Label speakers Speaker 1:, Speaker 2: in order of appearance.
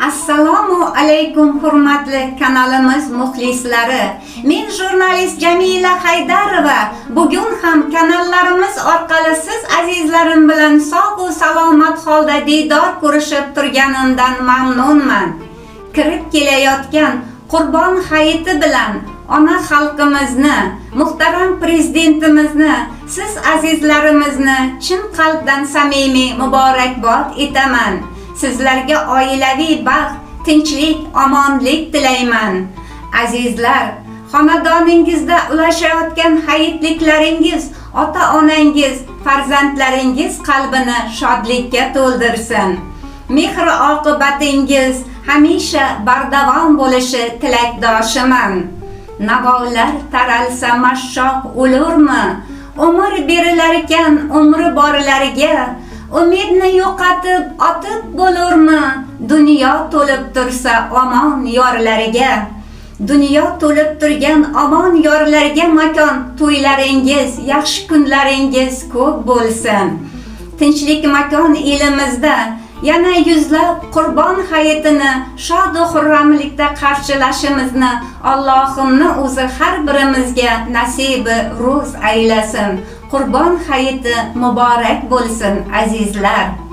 Speaker 1: Assalomu alaykum hurmatli kanalimiz muxlislari. Men jurnalist Jamila Haydarova. Bugun ham kanallarimiz orqali siz azizlarim bilan sog' va salomat holda diydor ko'rishib turganimdan mamnunman. Kirib kelayotgan Qurbon hayiti bilan ona xalqimizni, muhtaram prezidentimizni, siz azizlarimizni chin qalbdan samimiy muborakbod etaman. Sizlarga oilaviy baxt, tinchlik, omonlik tilayman. Azizlar, xonadoningizda ulashayotgan hayitliklaringiz, ota-onangiz, farzandlaringiz qalbini shodlikka to'ldirsin. Mehr oqibatingiz hamisha bardavom bo'lishi tilakdoshiman. Navolar taralsa mashshoq o'lurmi? Umr berilar ekan umri borlarga. Umidni yo'qotib otib bo'lurmi? Dunyo to'lib tursa omon yorlariga. Dunyo to'lib turgan omon yorlarga makon, to'ylaringiz, yaxshi kunlaringiz ko'p bo'lsin. Tinchlik makon elimizda yana yuzlab Qurbon hayitini shod va xurramlikda qarshilashimizni Allohimni o'zi har birimizga nasibi ro'z aylasin. Qurbon hayiti muborak bo'lsin azizlar.